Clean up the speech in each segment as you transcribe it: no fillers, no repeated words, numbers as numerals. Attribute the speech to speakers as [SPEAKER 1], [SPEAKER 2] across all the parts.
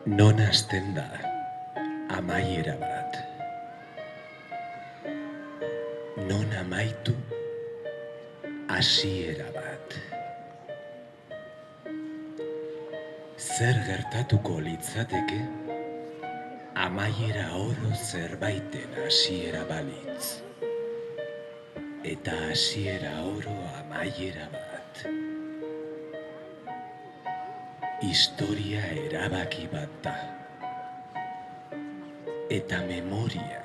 [SPEAKER 1] Non hasten da amaiera bat. Non amaitu hasiera bat. Zer gertatuko litzateke amaiera oro zerbaiten hasiera balitz. Eta hasiera oro amaiera bat. Historia erabaki bat da. Eta memoria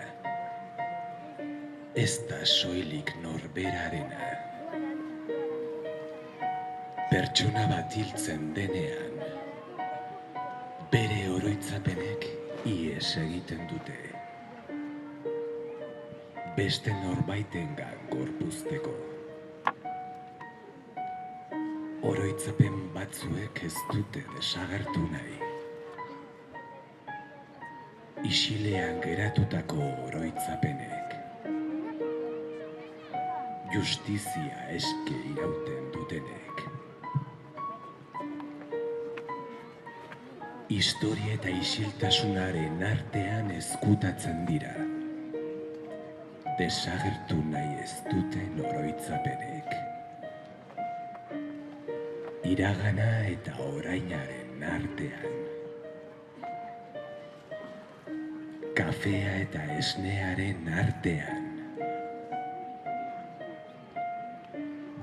[SPEAKER 1] ez da soilik norberarena. Pertsona bat hiltzen denean, bere oroitzapenek ihes egiten dute. Beste norbaitengan gorpuzteko. Oroitzapen batzuek ez dute desagertu nahi. Isilean geratutako oroitzapenek. Justizia eske irauten dutenek. Historia eta isiltasunaren artean ezkutatzen dira. Desagertu nahi ez duten oroitzapenek. Iragana eta orainaren artean. Kafea eta esnearen artean.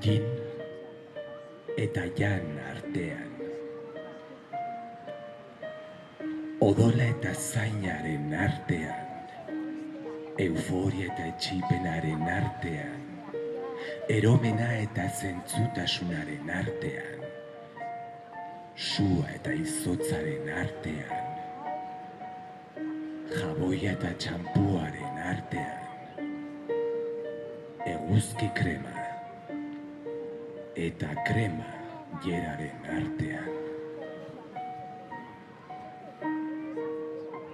[SPEAKER 1] Yin eta yang artean. Odola eta zainaren artean. Euforia eta etsipenaren artean. Eromena eta zentzutasunaren artean. Sua eta izotzaren artean. Jaboia eta txampuaren artean. Eguzki krema eta krema jeraren artean.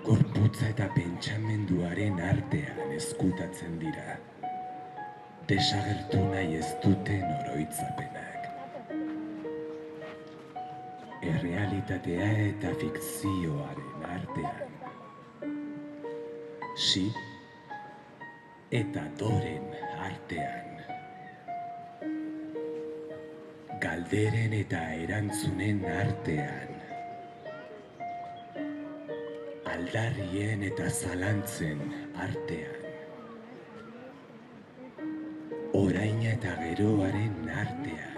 [SPEAKER 1] Gorputza eta pentsamenduaren artean ezkutatzen dira. Desagertu nahi ez duten oroitzapenak. Errealitatea eta fikzioaren artean. Si eta doren artean. Galderen eta erantzunen artean. Aldarrien eta zalantzen artean. Oraina eta geroaren artean.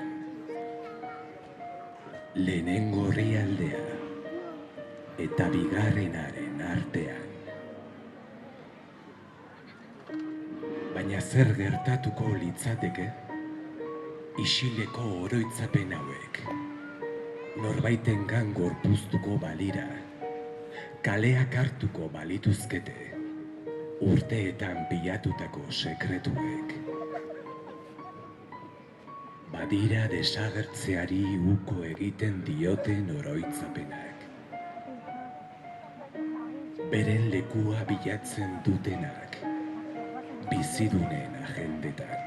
[SPEAKER 1] Lehenengo herrialdea eta bigarrenaren artean. Baina zer gertatuko litzateke isileko oroitzapen hauek. Norbaitengan gorpuztuko balira, kaleak hartuko balituzkete, urteetan pilatutako sekretuek. Badira desagertzeari uko egiten dioten oroitzapenak. Beren lekua bilatzen dutenak, bizidunen agendetan.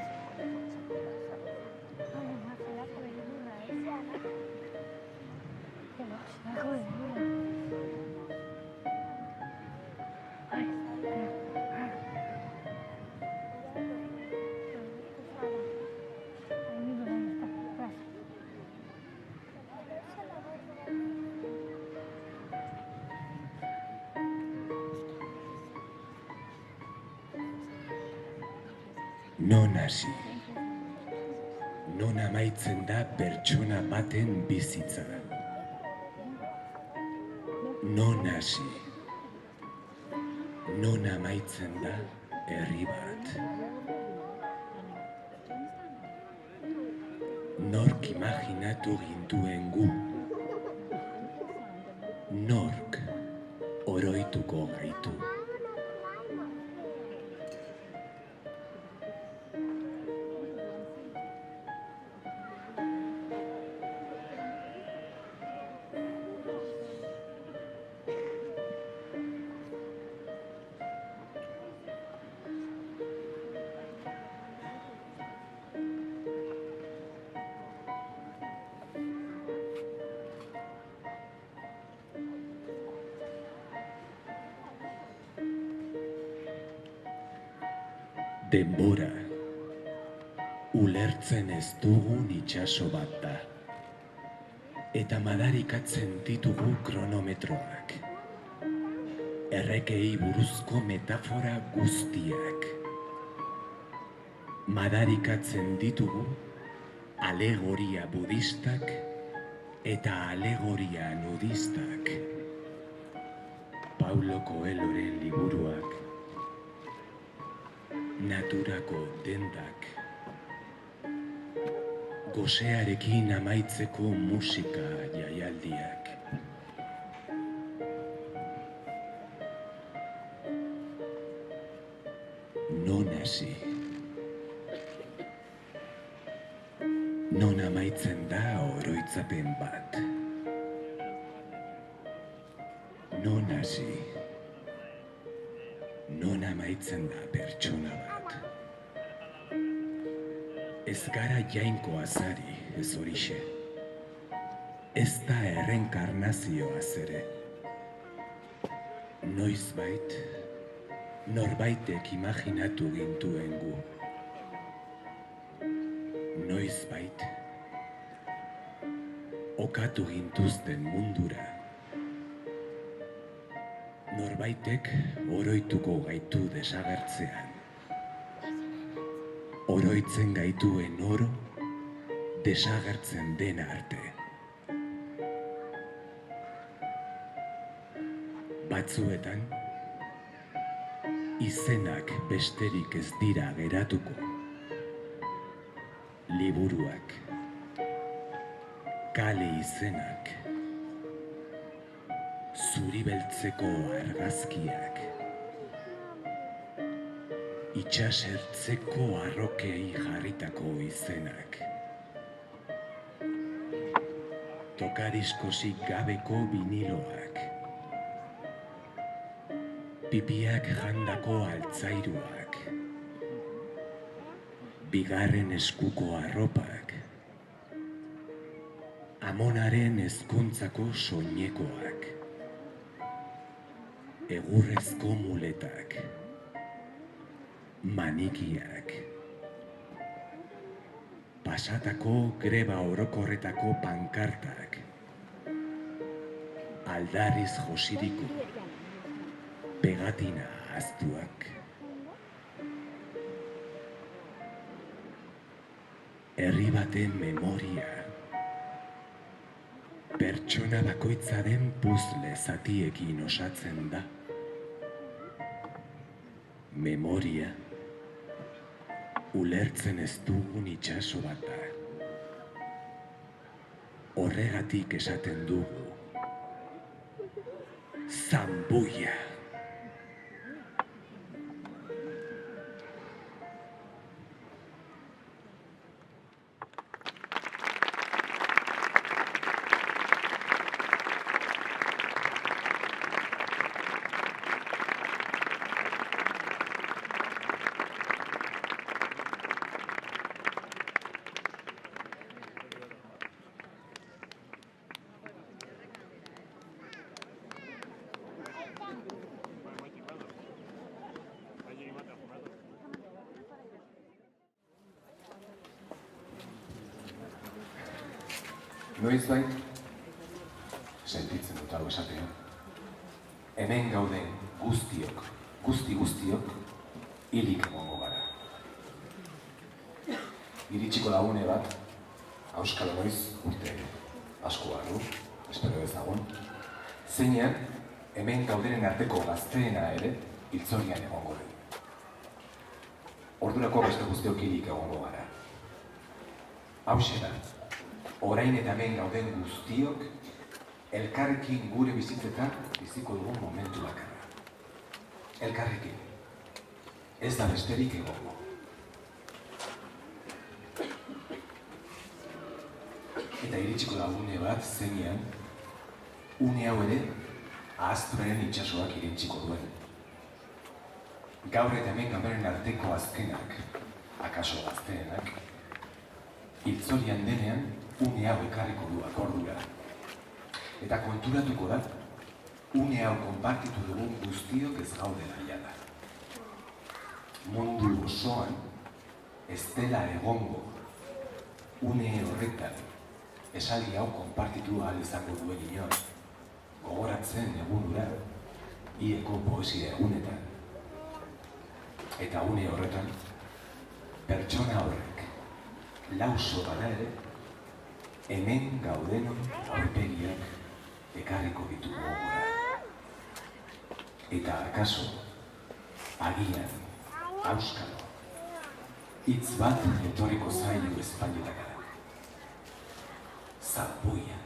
[SPEAKER 1] Non hasi. Non amaitzen da pertsona baten bizitza. Non hasi. Non amaitzen da herri bat. Nork imaginatu gintuen gu. Nork oroituko gaitu. Denbora, ulertzen ez dugun itsaso bat da. Eta madarikatzen ditugu kronometroak. Errekei buruzko metafora guztiak. Madarikatzen ditugu alegoria budistak eta alegoria nudistak. Paulo Coelhoren liburuak. Naturako dendak. Gosearekin amaitzeko musika jaialdiak. Non hasi. Non amaitzen da oroitzapen bat. Non hasi. Non amaitzen da pertsona bat. Ez gara jainko azari, ez horixe. Ez da errenkarnazioaz ere. Noizbait, norbaitek imaginatu gintuen gu. Noizbait, okatu gintuzten mundura. Norbaitek oroituko gaitu desagertzean. Oroitzen gaituen oro, desagertzen dena arte. Batzuetan, izenak besterik ez dira geratuko. Liburuak, kale izenak, zuri beltzeko argazkiak, itxasertzeko arrokei jarritako izenak, tokariskosik gabeko biniloak, pipiak jandako altzairuak, bigarren eskuko arropak, amonaren ezkontzako soinekoak, egurrezko muletak, manikiak, pasatako greba orokorretako pankartak, aldarriz josiriko, pegatina ahaztuak, herri baten memoria, pertsona bakoitzaren puzzle zatiekin osatzen da. Memoria, ulertzen ez dugun itsaso bat da. Horregatik esaten dugu, Zambuia.
[SPEAKER 2] Noizbait, sentitzen dut hau esatea. Hemen gauden guztiok, guztiok, hilik egongo gara. iritsiko lagune bat, auskalo noiz urte asko barru, espero ezagun, zeinean, hemen gaudenen arteko gazteena ere, hiltzorian egongo den. Ordurako beste guztiok hilik egongo gara. Hauxe da, orain eta hemen gauden guztiok, elkarrekin gure bizitzetan biziko dugun momentu bakarra. Elkarrekin. Ez da besterik egongo. Eta iritsiko da une bat zeinean, une hau ere, ahazturaren itxasoak irentsiko duen. Gaur eta hemen gaudenen arteko azkenak, akaso gazteenak, hiltzorian denean, une hau ekarriko du akordura. Eta konturatuko da, une hau konpartitu dugun guztiok ez gaudela jada. Mundu osoan, ez dela egongo, une horretan, esaldi hau konpartitu ahal izango duen inor, gogoratzen egunura, ieko poesia egunetan. Eta une horretan, pertsona horrek, lauso bada ere, hemen gaudenon aurpegiak ekarriko ditu gogora. Eta akaso, agian, auskalo, hitz bat etorriko zailu espainetakara. Zapuia.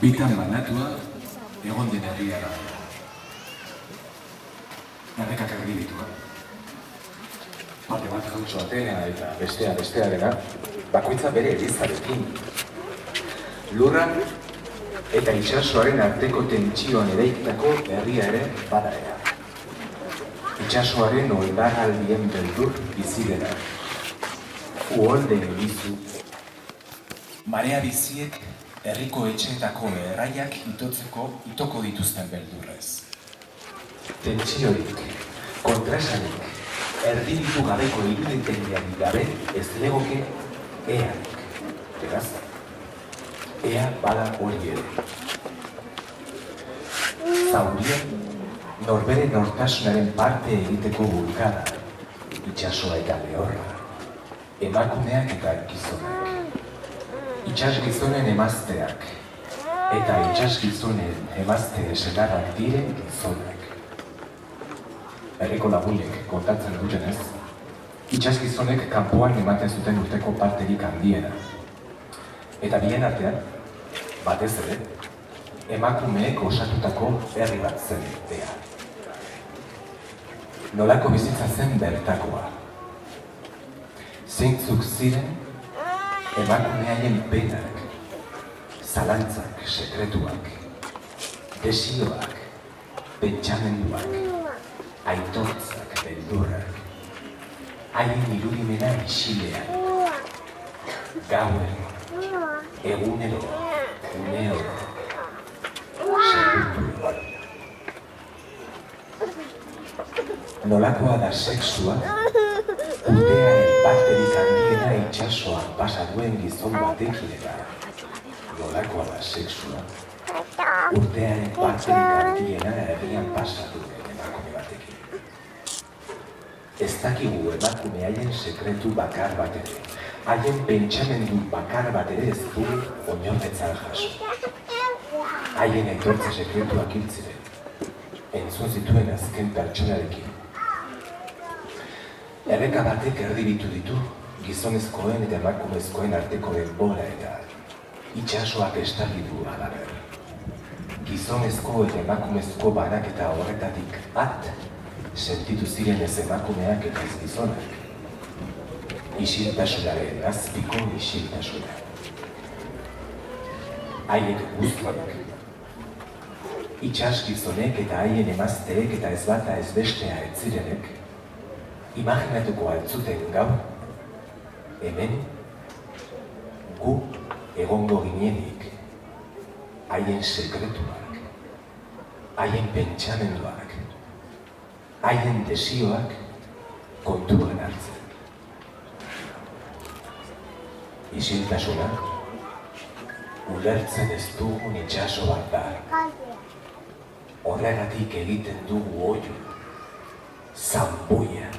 [SPEAKER 2] Bitan banatua, egon den herria da. Errekak argibitua. Parte bat jautxo atea eta bestea bestearena, bakoitza bere elizarekin. Lurra eta itsasoaren arteko tentsioan eraikitako herria ere badaera. Itsasoaren oldarraldien beldur bizi dena. Uholde egizu. Marea biziek herriko etxeetako erraiak itoko dituzten beldurrez. Tentsiorik, kontrasanik, erdibitu gabeko irudentegiarik gabe ez legoke eanik. Beraz, ea bada hori ere. Zauria, norbere nortasunaren parte egiteko bulkada, itsasoa eta lehorra, emakumeak eta gizonak. Itsas gizonen emazteak, eta itsas gizonen emazte senarrak diren gizonak. Herriko lagunek kontatzen dutenez, itsas gizonek kanpoan ematen zuten urteko parterik handiena. Eta bien artean, batez ere, emakumeek osatutako herri bat zen ea. Nolako bizitza zen bertakoa. Zeintzuk ziren, emakumeaien penak, zalantzak, sekretuak, desioak, pentsamenduak, aitortzak, beldurrak, haien irudimena isilean, gauen, egunero, uneoro, segurtu. Nolakoa da sexua, urtearen parterik handiena itsasoan pasa duen gizon batekin eta nolakoa da sexua, urtearen parterik handiena herrian pasa duen emakume batekin. Ez dakigu emakume haien sekretu bakar bat ere, haien pentsamendu bakar bat ere ez du oinordetzan jaso. Haien aitortza sekretuak hil ziren, entzun zituen azken pertsonarekin. Erreka batek erdibitu ditu, gizonezkoen eta emakumezkoen arteko denbora eta itsasoak estali du halaber. Gizonezko eta emakumezko banaketa horretatik at sentitu ziren ez emakumeak eta ez gizonak. Isiltasunaren azpiko isiltasuna. Haiek guztiak. Itsas gizonek eta haien emazteek eta ez bata ez bestea ez zirenek, imaginatuko altzuten gaur, hemen, gu egongo ginenik, haien sekretuak, haien pentsamenduak, haien desioak kontuan hartzen. Isiltasuna, ulertzen ez dugun itxaso bat da. Horregatik egiten dugu oihu, zanbuia.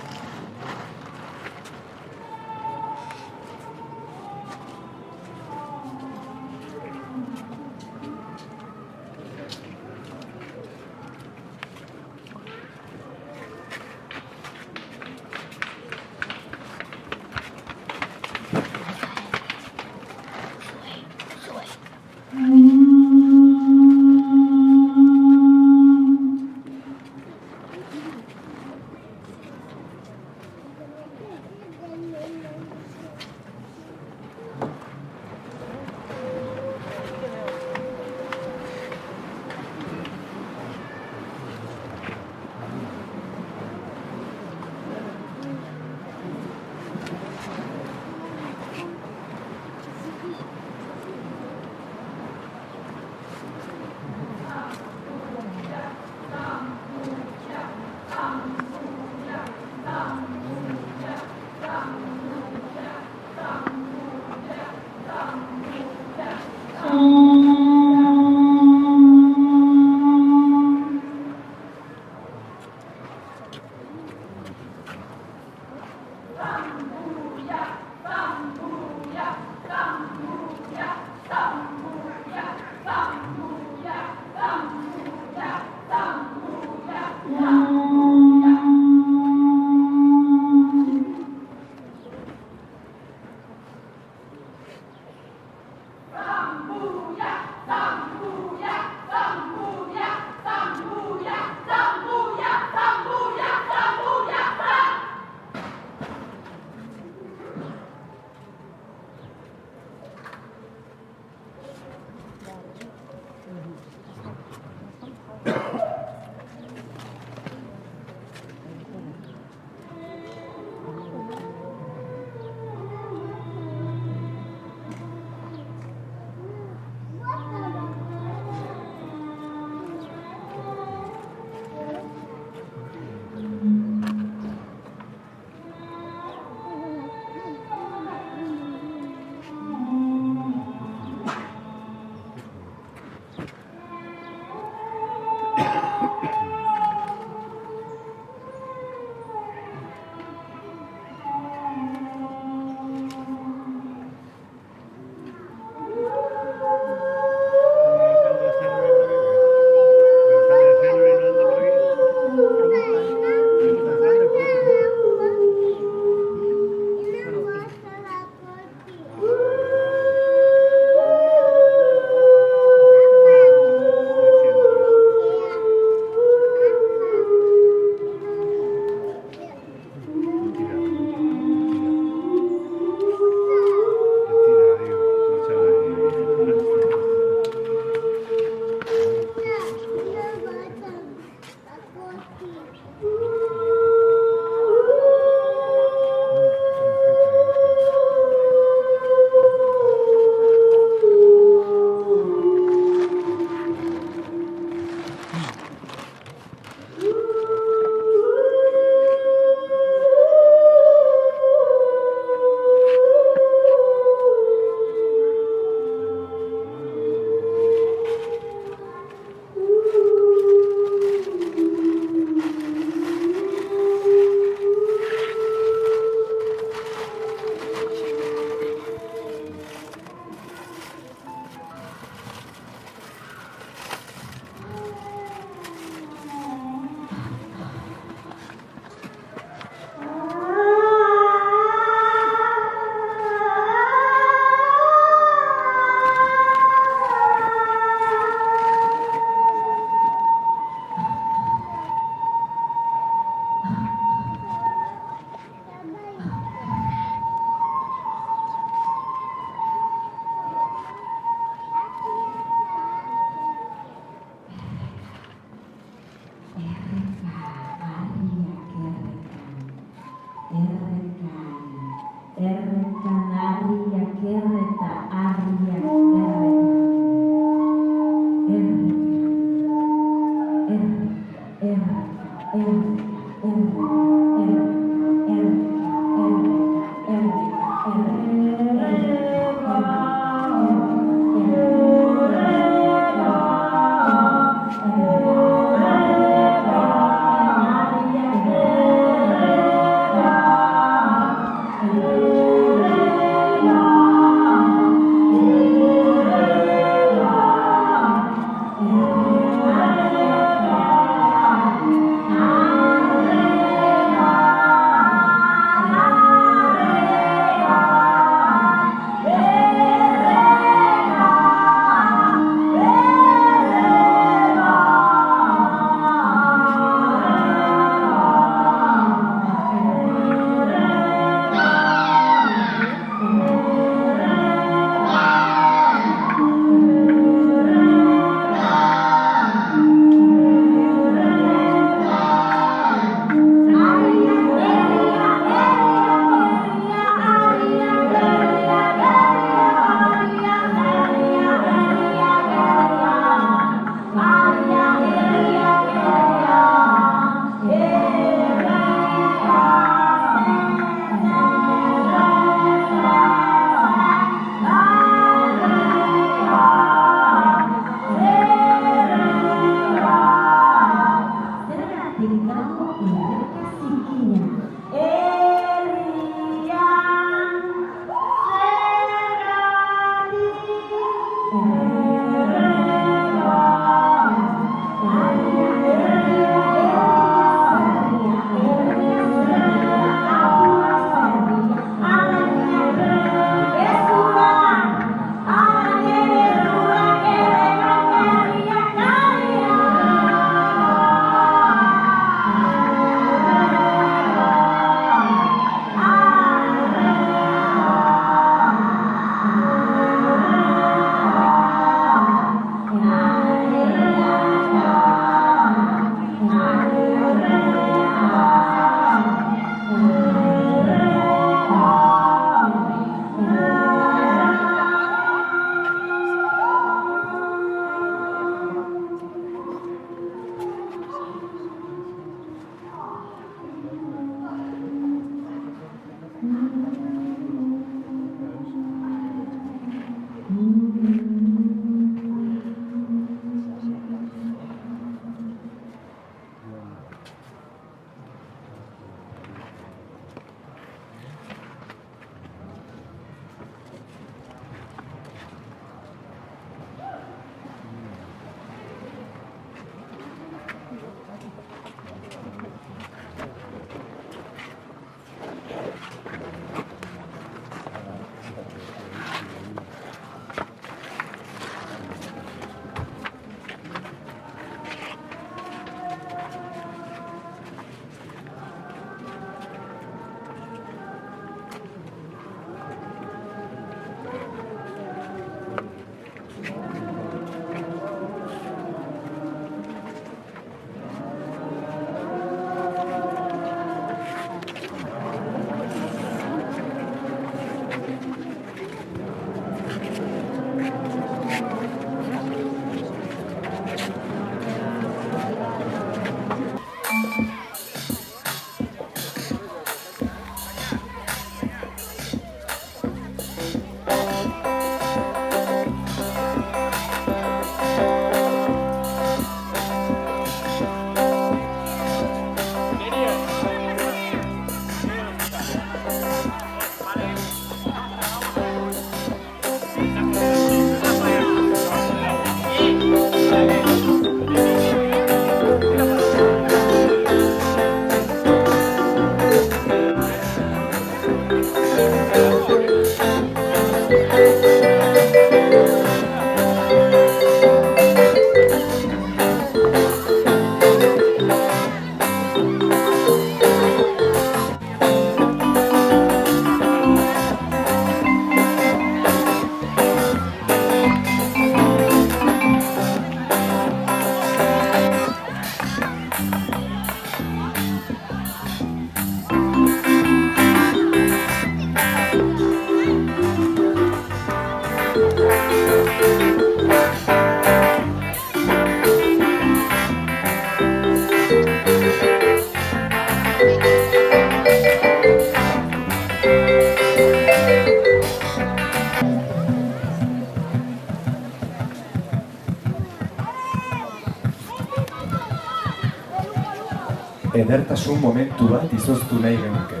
[SPEAKER 2] edertasun momentu bat izoztu nahi genuke.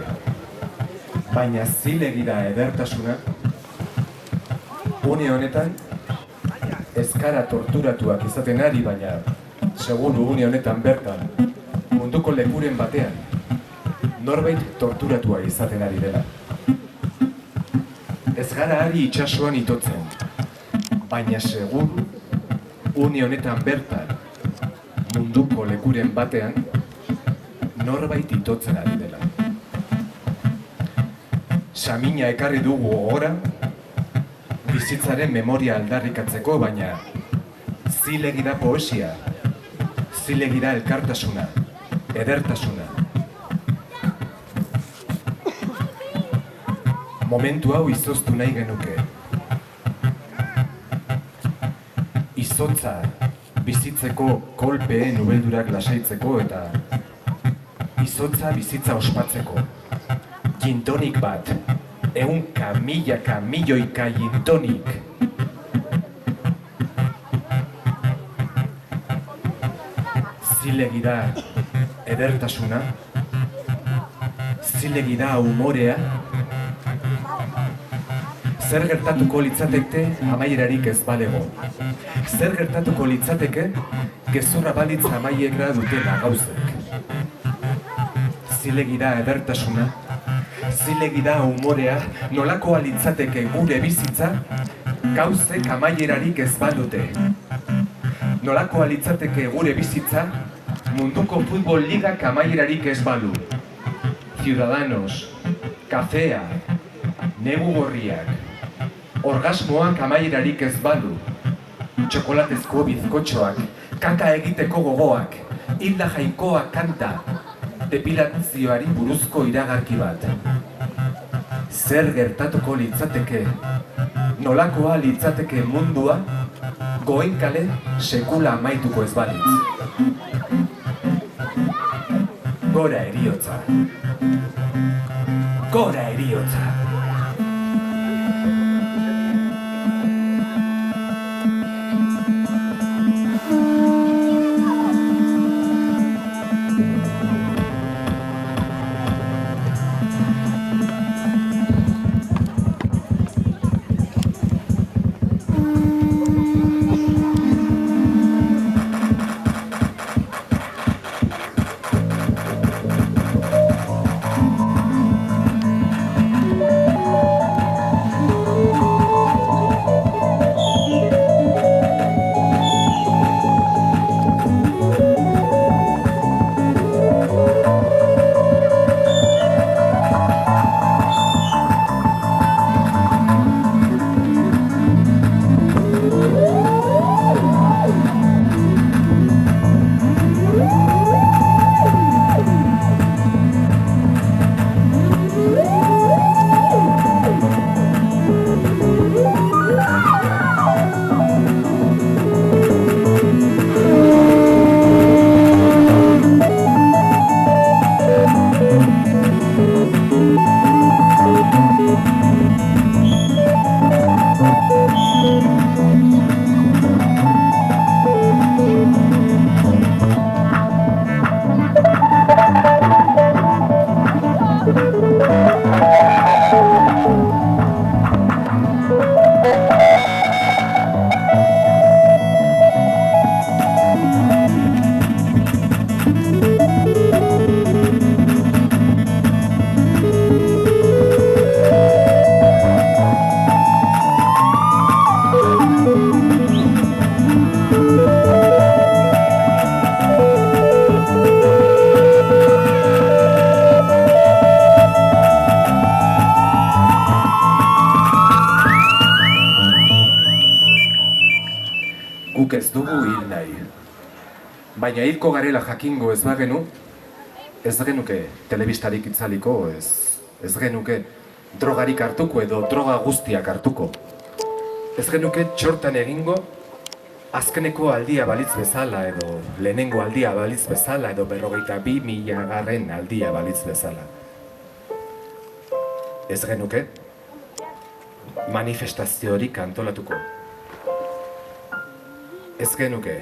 [SPEAKER 2] Baina zilegi da edertasuna, une honetan ez gara torturatuak izaten ari, baina seguru une honetan bertan, munduko lekuren batean, norbait torturatua izaten ari dela. Ez gara ari itsasoan itotzen, baina seguru une honetan bertan, munduko lekuren batean, norbait itotzen ari dela. Samina ekarri dugu gogora, bizitzaren memoria aldarrikatzeko, baina zilegi da poesia, zilegi da elkartasuna, edertasuna. Momentu hau izoztu nahi genuke. Izotza bizitzeko kolpeen ubeldurak lasaitzeko eta izotza bizitza ospatzeko. Gintonik bat, 100 milaka milioika gintonik. Zilegi da edertasuna, zilegi da umorea. Zer gertatuko litzateke amaierarik ez balego? Zer gertatuko litzateke gezurra balitz amaiera dutela gauzek? Zilegi da edertasuna, zilegi da umorea, nolakoa litzateke gure bizitza, gauzek amaierarik ez badute. Nolakoa litzateke gure bizitza, munduko futbol ligak amaierarik ez balu. Ciudadanos, kafea, negu gorriak, orgasmoak amaierarik ez balu. Txokolatezko bizkotxoak, kaka egiteko gogoak, hilda jainkoa kanta, depilazioari buruzko iragarki bat. Zer gertatuko litzateke, nolakoa litzateke mundua, goenkale sekula amaituko ez balitz. Gora heriotza. Gora heriotza. Guk ez dugu hil nahi. Baina hilko garela jakingo ez bagenu, ez genuke telebistarik itzaliko, ez genuke drogarik hartuko edo droga guztiak hartuko. Ez genuke txortan egingo azkeneko aldia balitz bezala edo lehenengo aldia balitz bezala edo 52.000. aldia balitz bezala. Ez genuke manifestaziorik antolatuko. Ez genuke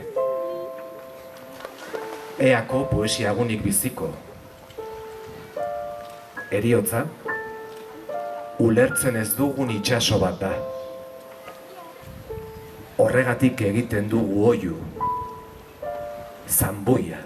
[SPEAKER 1] Eako poesiagunik biziko. Heriotza, ulertzen ez dugun itsaso bat da. Horregatik egiten dugu oihu, zanboia.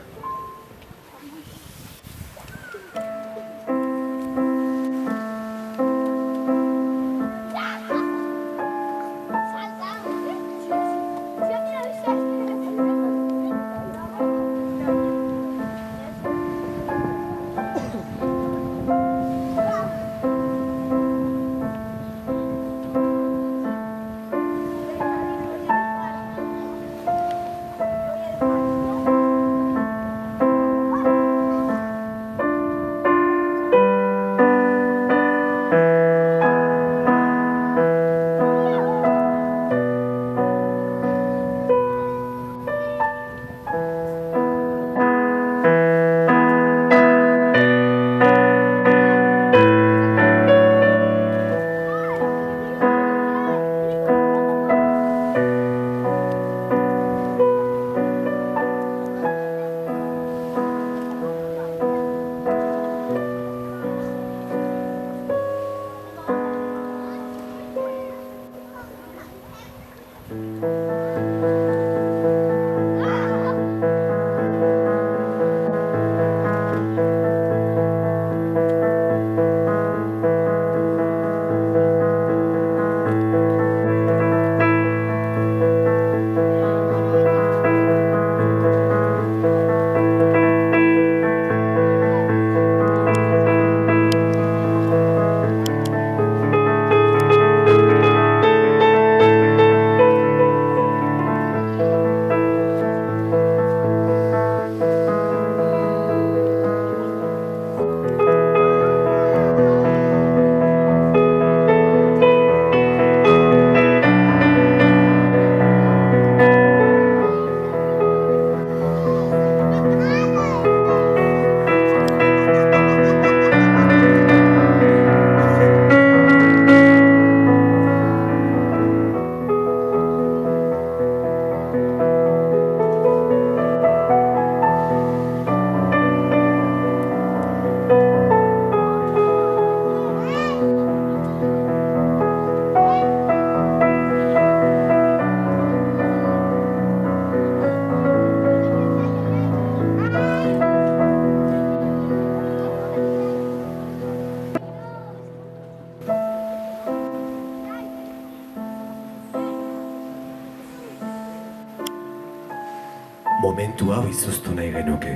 [SPEAKER 1] Momentu hau izoztu nahi genuke.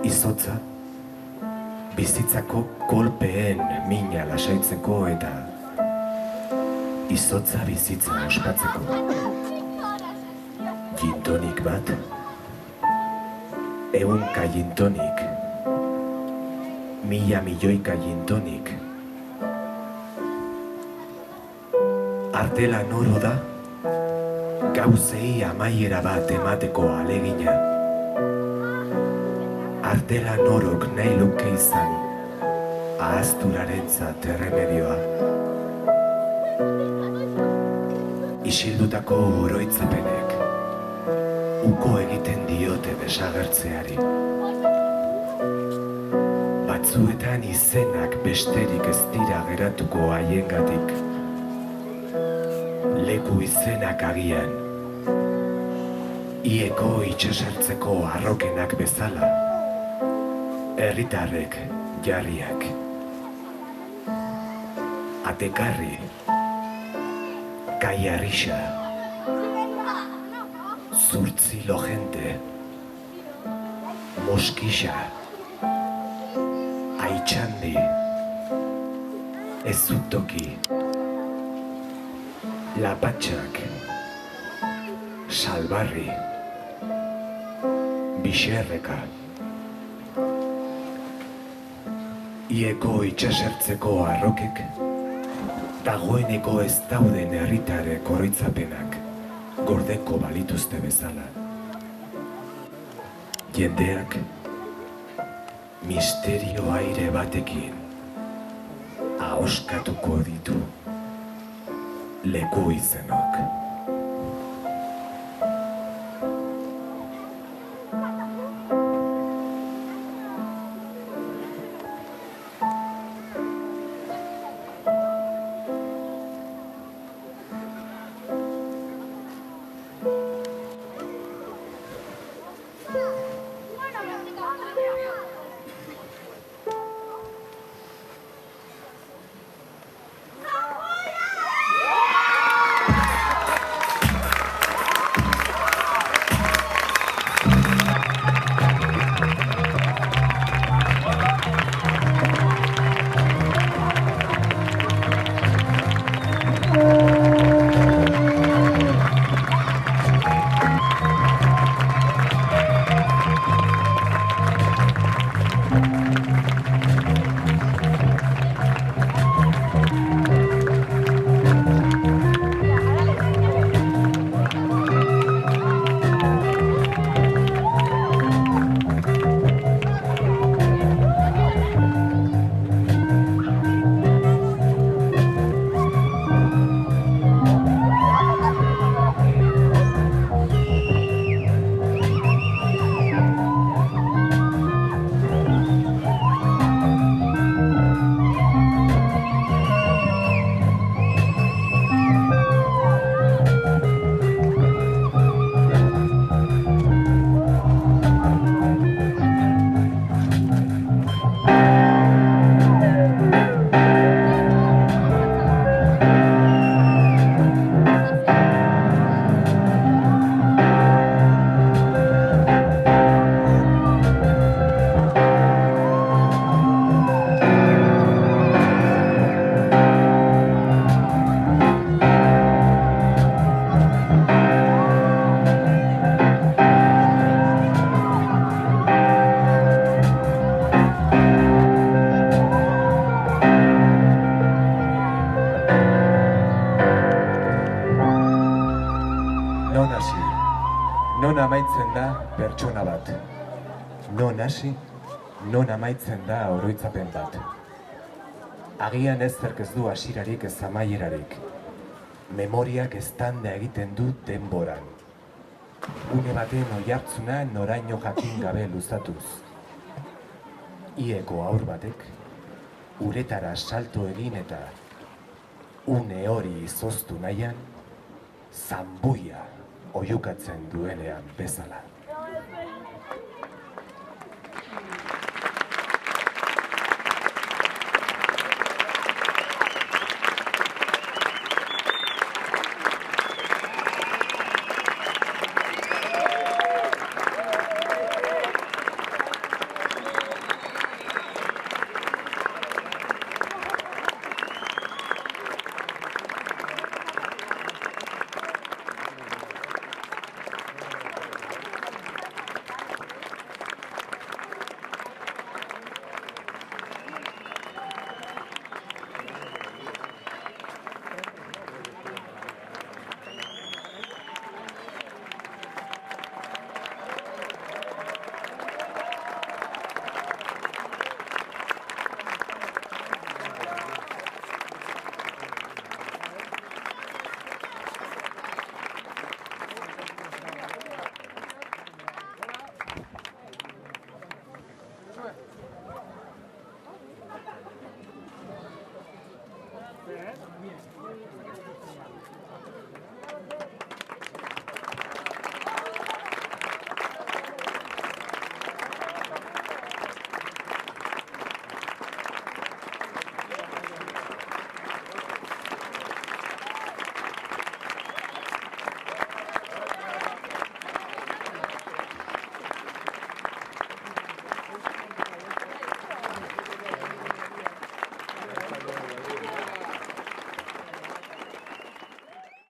[SPEAKER 1] Izotza, bizitzako kolpeen mina lasaitzeko eta izotza bizitza ospatzeko. Gintonik bat, 100 gintonik, 1000 milioika gintonik. Artela noro da, gauzei amaiera bat emateko alegina. Artela norok nahi luke izan, ahazturarentzat erremedioa. Isildutako oroitzapenek, uko egiten diote desagertzeari. Batzuetan izenak besterik ez dira geratuko haiengatik. Leku izenak agian, ieko itxasertzeko arrokenak bezala, herritarrek jarriak. Atekarri, kaiarrixa, zurtzi lojente, moskixa, aitxandi, ezutoki, lapatxak, salbarri, bixerreka. Ieko itxasertzeko arrokek, dagoeneko ez dauden herritarrek oroitzapenak gordeko balituzte bezala. Jendeak misterio aire batekin ahoskatuko ditu leku izenok. Non hasi, non amaitzen da pertsona bat. Non hasi, non amaitzen da oroitzapen bat. Agian ezerk ez du hasirarik ez amaierarik. Memoriak eztanda egiten du denboran. Une baten oihartzuna noraino jakin gabe luzatuz. Ieko haur batek, uretara salto egin eta une hori izoztu nahian, zanbuia oihukatzen duenean bezala.